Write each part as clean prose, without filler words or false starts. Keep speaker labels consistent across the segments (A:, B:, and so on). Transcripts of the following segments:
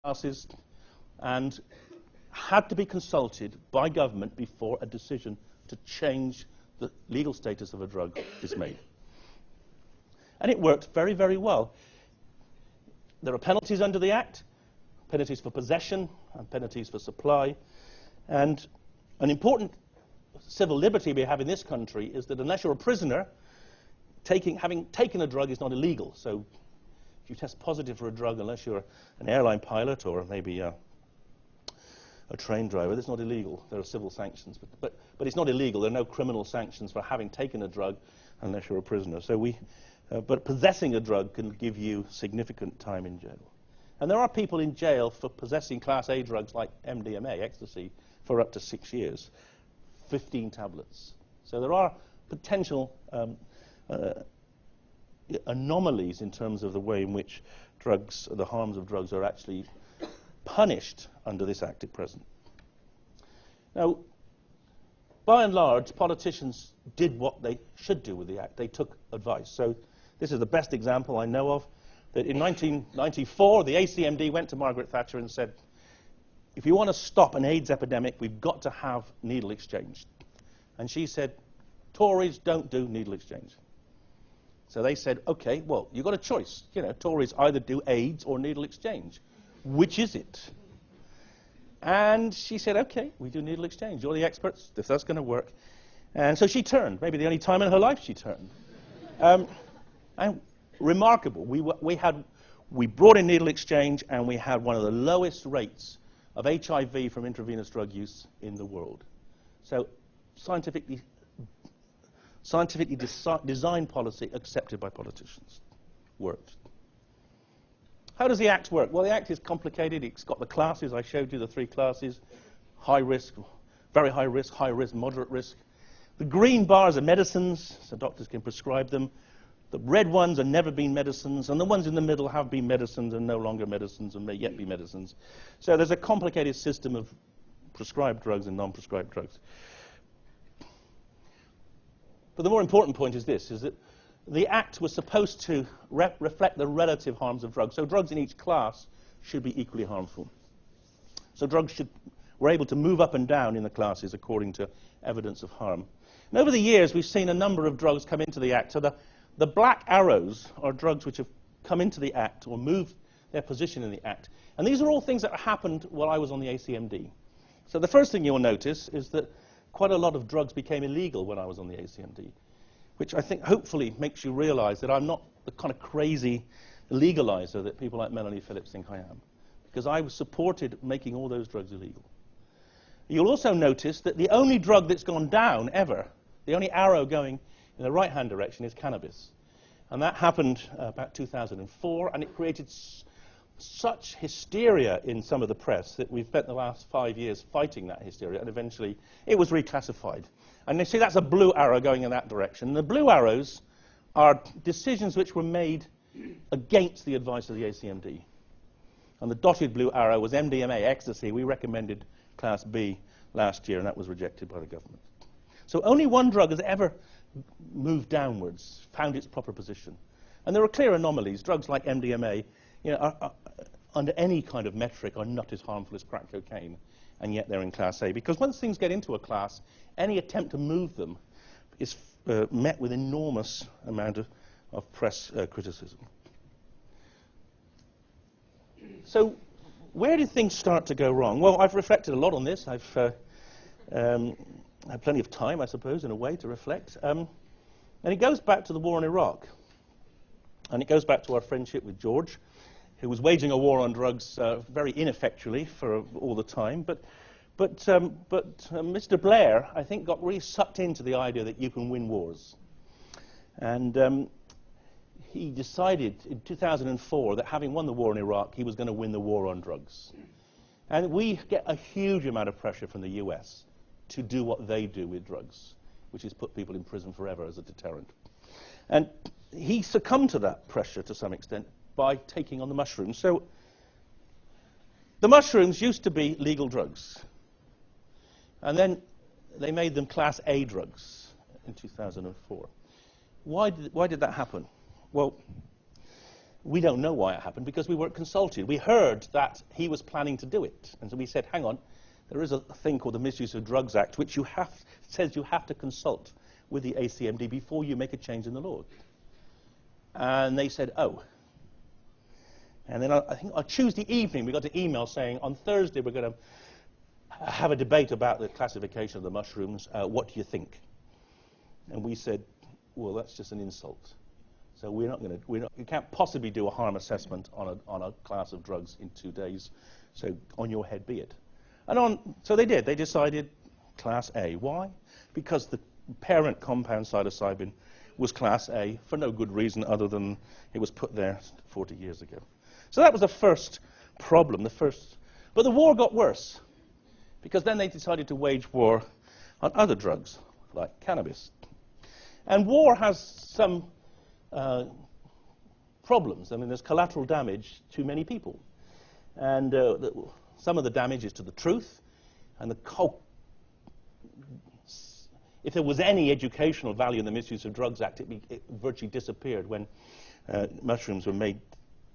A: classes and had to be consulted by government before a decision to change the legal status of a drug is made. And it worked very, very well. There are penalties under the Act, penalties for possession and penalties for supply. And an important civil liberty we have in this country is that unless you're a prisoner, having taken a drug is not illegal. So if you test positive for a drug, unless you're an airline pilot or maybe a train driver, that's not illegal. There are civil sanctions, but it's not illegal. There are no criminal sanctions for having taken a drug unless you're a prisoner. So but possessing a drug can give you significant time in jail. And there are people in jail for possessing Class A drugs like MDMA, ecstasy, for up to 6 years, 15 tablets. So there are potential anomalies in terms of the way in which drugs, the harms of drugs, are actually punished under this Act at present. Now, by and large, politicians did what they should do with the Act. They took advice. So this is the best example I know of, that in 1994, the ACMD went to Margaret Thatcher and said, if you want to stop an AIDS epidemic, we've got to have needle exchange. And she said, Tories don't do needle exchange. So they said, OK, well, you've got a choice. You know, Tories either do AIDS or needle exchange. Which is it? And she said, OK, we do needle exchange. You're the experts. If that's going to work. And so she turned. Maybe the only time in her life she turned. And remarkable. We brought in needle exchange, and we had one of the lowest rates of HIV from intravenous drug use in the world. So scientifically designed policy accepted by politicians. Worked. How does the Act work? Well, the Act is complicated. It's got the classes. I showed you the 3 classes. High risk, very high risk, moderate risk. The green bars are medicines, so doctors can prescribe them. The red ones have never been medicines, and the ones in the middle have been medicines and no longer medicines and may yet be medicines. So there's a complicated system of prescribed drugs and non-prescribed drugs. But the more important point is this, is that the Act was supposed to reflect the relative harms of drugs. So drugs in each class should be equally harmful. So drugs were able to move up and down in the classes according to evidence of harm. And over the years, we've seen a number of drugs come into the Act. So the black arrows are drugs which have come into the Act or moved their position in the Act. And these are all things that happened while I was on the ACMD. So the first thing you'll notice is that quite a lot of drugs became illegal when I was on the ACMD, which I think hopefully makes you realize that I'm not the kind of crazy legalizer that people like Melanie Phillips think I am, because I supported making all those drugs illegal. You'll also notice that the only drug that's gone down ever, the only arrow going in the right-hand direction, is cannabis. And that happened about 2004, and it created such hysteria in some of the press that we've spent the last 5 years fighting that hysteria, and eventually it was reclassified. And you see that's a blue arrow going in that direction. The blue arrows are decisions which were made against the advice of the ACMD. And the dotted blue arrow was MDMA, ecstasy. We recommended Class B last year, and that was rejected by the government. So only one drug has ever moved downwards, found its proper position. And there are clear anomalies. Drugs like MDMA, are under any kind of metric, are not as harmful as crack cocaine, and yet they're in Class A. Because once things get into a class, any attempt to move them is met with enormous amount of press criticism. So where did things start to go wrong? Well, I've reflected a lot on this. I've had plenty of time, I suppose, in a way, to reflect. And it goes back to the war in Iraq. And it goes back to our friendship with George, who was waging a war on drugs very ineffectually for all the time. But Mr. Blair, I think, got really sucked into the idea that you can win wars. And he decided in 2004 that having won the war in Iraq, he was going to win the war on drugs. And we get a huge amount of pressure from the US to do what they do with drugs, which is put people in prison forever as a deterrent. And he succumbed to that pressure to some extent by taking on the mushrooms. So the mushrooms used to be legal drugs. And then they made them Class A drugs in 2004. Why did that happen? Well, We don't know why it happened because we weren't consulted. We heard that he was planning to do it. And so we said, hang on, there is a thing called the Misuse of Drugs Act, which says you have to consult with the ACMD before you make a change in the law. And they said, oh. And then I think on Tuesday evening, we got an email saying, on Thursday, we're going to have a debate about the classification of the mushrooms. What do you think? And we said, well, that's just an insult. So you can't possibly do a harm assessment on a class of drugs in 2 days. So on your head be it. So they did. They decided class A. Why? Because the parent compound psilocybin was class A for no good reason other than it was put there 40 years ago. So that was the first problem. But the war got worse because then they decided to wage war on other drugs like cannabis. And war has some problems. I mean, there's collateral damage to many people. And some of the damage is to the truth. And if there was any educational value in the Misuse of Drugs Act, it virtually disappeared when mushrooms were made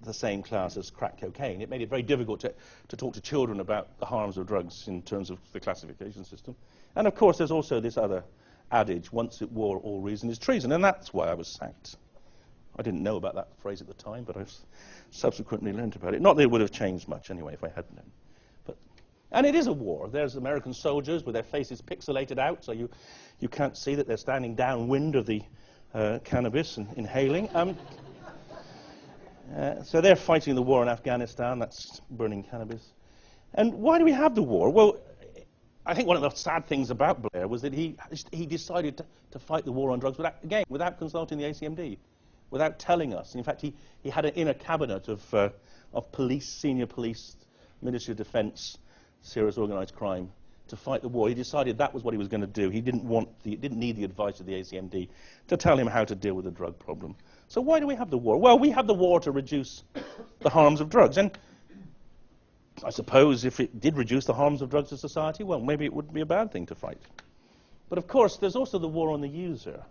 A: the same class as crack cocaine. It made it very difficult to talk to children about the harms of drugs in terms of the classification system. And of course, there's also this other adage, once at war, all reason is treason. And that's why I was sacked. I didn't know about that phrase at the time, but I've subsequently learned about it. Not that it would have changed much anyway if I hadn't known. And it is a war. There's American soldiers with their faces pixelated out, so you can't see that they're standing downwind of the cannabis and inhaling. So they're fighting the war in Afghanistan. That's burning cannabis. And why do we have the war? Well, I think one of the sad things about Blair was that he decided to fight the war on drugs without consulting the ACMD, without telling us. In fact, he had an inner cabinet of police, senior police, Ministry of Defense, serious organized crime, to fight the war. He decided that was what he was going to do. He didn't need the advice of the ACMD to tell him how to deal with the drug problem. So why do we have the war? Well, we have the war to reduce the harms of drugs. And I suppose if it did reduce the harms of drugs to society, well, maybe it wouldn't be a bad thing to fight. But of course, there's also the war on the user.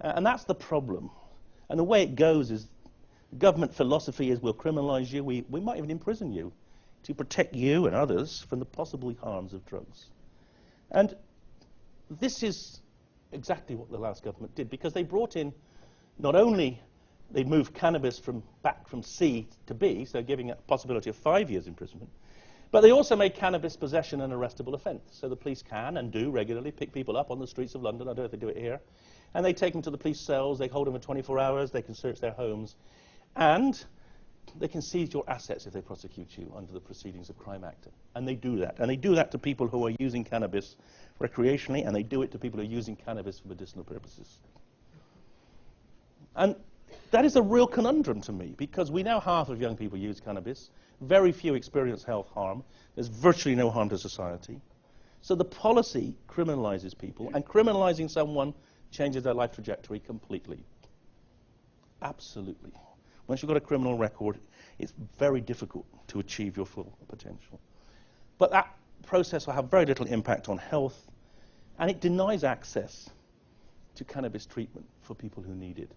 A: And that's the problem. And the way it goes is government philosophy is we'll criminalize you, we might even imprison you to protect you and others from the possible harms of drugs. And this is exactly what the last government did, because they brought in, not only they moved cannabis back from C to B, so giving a possibility of 5 years imprisonment, but they also made cannabis possession an arrestable offence. So the police can and do regularly pick people up on the streets of London. I don't know if they do it here. And they take them to the police cells, they hold them for 24 hours, they can search their homes, and they can seize your assets if they prosecute you under the Proceedings of Crime Act. And they do that. And they do that to people who are using cannabis recreationally, and they do it to people who are using cannabis for medicinal purposes. And that is a real conundrum to me, because we know half of young people use cannabis. Very few experience health harm. There's virtually no harm to society. So the policy criminalizes people, and criminalizing someone changes their life trajectory completely. Absolutely. Once you've got a criminal record, it's very difficult to achieve your full potential. But that process will have very little impact on health, and it denies access to cannabis treatment for people who need it.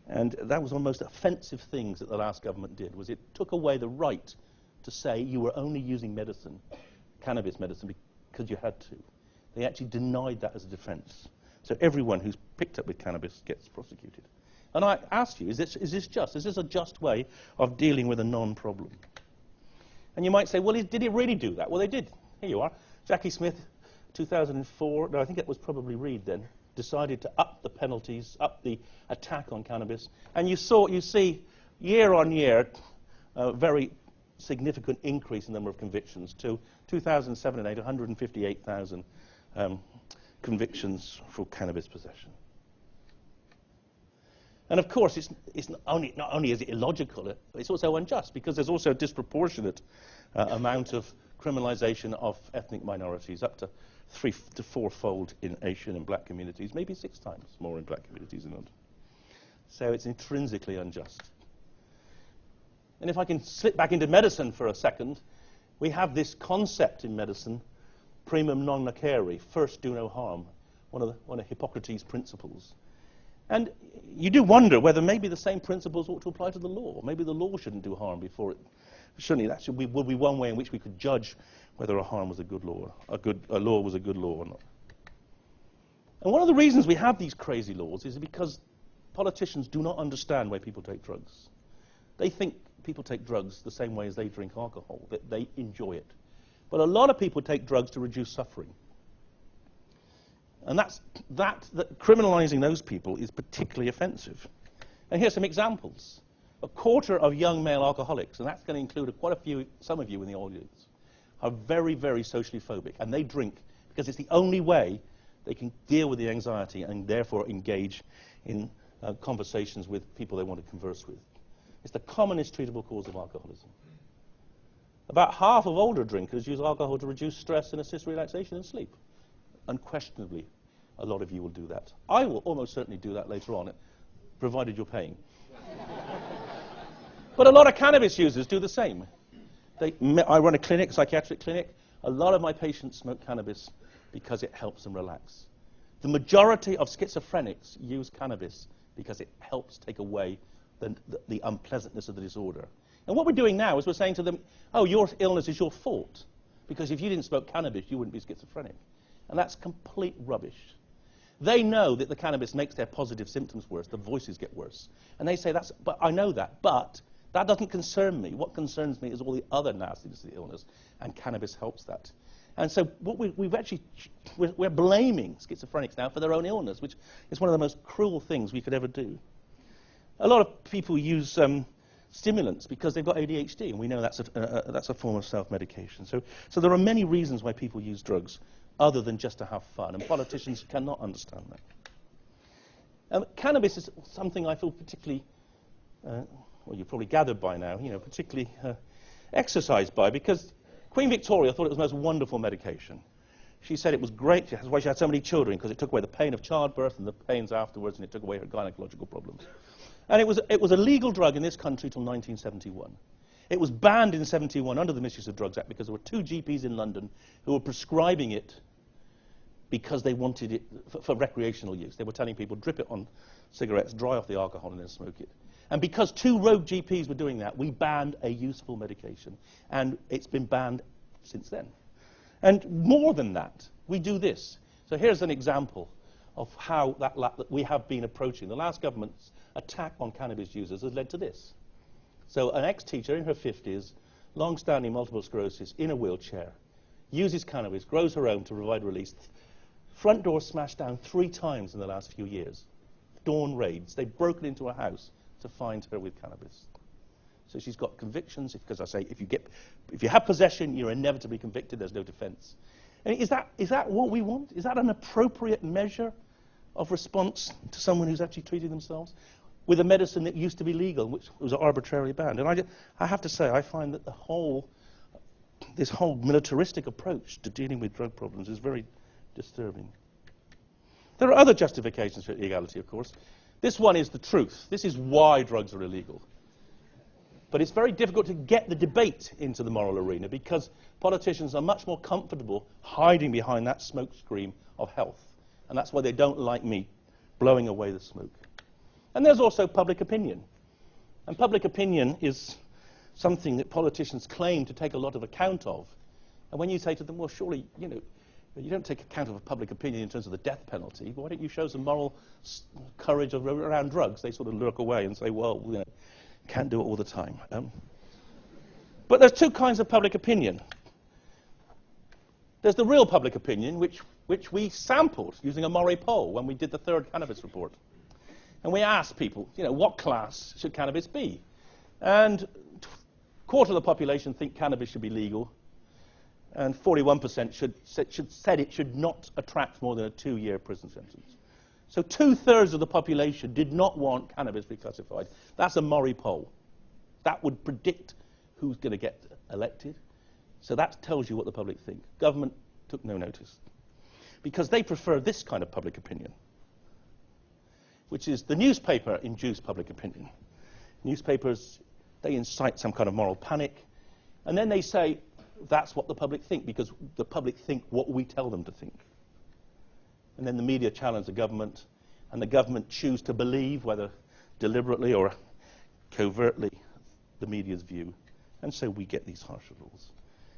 A: And that was one of the most offensive things that the last government did, was it took away the right to say you were only using medicine, cannabis medicine, because you had to. They actually denied that as a defense. So everyone who's picked up with cannabis gets prosecuted. And I ask you, is this just? Is this a just way of dealing with a non-problem? And you might say, well, did it really do that? Well, they did. Here you are. Jackie Smith, 2004, no, I think it was probably Reid then, decided to up the penalties, up the attack on cannabis. And you see year on year a very significant increase in the number of convictions to 2007 and 8, 158,000 convictions for cannabis possession. And of course, it's not only is it illogical, it's also unjust, because there's also a disproportionate amount of criminalization of ethnic minorities, up to 3- to 4-fold in Asian and black communities, maybe 6 times more in black communities in London. So it's intrinsically unjust. And if I can slip back into medicine for a second, we have this concept in medicine, primum non nocere, first do no harm, one of Hippocrates' principles. And you do wonder whether maybe the same principles ought to apply to the law. Maybe the law shouldn't do harm before it. Certainly, that would be one way in which we could judge whether a harm was a good law, a law was a good law or not. And one of the reasons we have these crazy laws is because politicians do not understand why people take drugs. They think people take drugs the same way as they drink alcohol, that they enjoy it. But a lot of people take drugs to reduce suffering. And that criminalizing those people is particularly offensive. And here's some examples. A quarter of young male alcoholics, and that's going to include some of you in the audience, are very, very socially phobic. And they drink because it's the only way they can deal with the anxiety and therefore engage in conversations with people they want to converse with. It's the commonest treatable cause of alcoholism. About half of older drinkers use alcohol to reduce stress and assist relaxation and sleep. Unquestionably, a lot of you will do that. I will almost certainly do that later on, provided you're paying. But a lot of cannabis users do the same. I run a clinic, psychiatric clinic. A lot of my patients smoke cannabis because it helps them relax. The majority of schizophrenics use cannabis because it helps take away the unpleasantness of the disorder. And what we're doing now is we're saying to them, oh, your illness is your fault, because if you didn't smoke cannabis, you wouldn't be schizophrenic. And that's complete rubbish. They know that the cannabis makes their positive symptoms worse, the voices get worse. And they say, but I know that, but that doesn't concern me. What concerns me is all the other nastiness of the illness, and cannabis helps that. And so what we're blaming schizophrenics now for their own illness, which is one of the most cruel things we could ever do. A lot of people use stimulants because they've got ADHD, and we know that's a form of self-medication. So there are many reasons why people use drugs other than just to have fun, and politicians cannot understand that. Cannabis is something I feel particularly, well, you've probably gathered by now, particularly exercised by, because Queen Victoria thought it was the most wonderful medication. She said it was great, that's why she had so many children, because it took away the pain of childbirth and the pains afterwards, and it took away her gynecological problems. And it was a legal drug in this country till 1971. It was banned in 71 under the Misuse of Drugs Act because there were 2 GPs in London who were prescribing it because they wanted it for recreational use. They were telling people, drip it on cigarettes, dry off the alcohol, and then smoke it. And because 2 rogue GPs were doing that, we banned a useful medication. And it's been banned since then. And more than that, we do this. So here's an example of how that we have been approaching. The last government's attack on cannabis users has led to this. So an ex-teacher in her 50s, long-standing multiple sclerosis, in a wheelchair, uses cannabis, grows her own to provide release. Front door smashed down 3 times in the last few years. Dawn raids. They've broken into her house to find her with cannabis. So she's got convictions, because I say if you have possession, you're inevitably convicted, there's no defense. And is that what we want? Is that an appropriate measure of response to someone who's actually treating themselves with a medicine that used to be legal, which was arbitrarily banned? And I have to say, I find that this whole militaristic approach to dealing with drug problems is very disturbing. There are other justifications for illegality, of course. This one is the truth. This is why drugs are illegal. But it's very difficult to get the debate into the moral arena because politicians are much more comfortable hiding behind that smokescreen of health. And that's why they don't like me blowing away the smoke. And there's also public opinion. And public opinion is something that politicians claim to take a lot of account of. And when you say to them, well, surely, you don't take account of public opinion in terms of the death penalty, but why don't you show some moral courage around drugs? They sort of lurk away and say, well, can't do it all the time. But there's 2 kinds of public opinion. There's the real public opinion, which we sampled using a Murray poll when we did the 3rd cannabis report. And we asked people, what class should cannabis be? And a quarter of the population think cannabis should be legal, and 41% said it should not attract more than a 2-year prison sentence. So 2/3 of the population did not want cannabis reclassified. That's a Murray poll. That would predict who's going to get elected. So that tells you what the public think. Government took no notice. Because they prefer this kind of public opinion, which is the newspaper induced public opinion. Newspapers, they incite some kind of moral panic, and then they say, that's what the public think, because the public think what we tell them to think. And then the media challenge the government, and the government choose to believe, whether deliberately or covertly, the media's view. And so we get these harsher rules.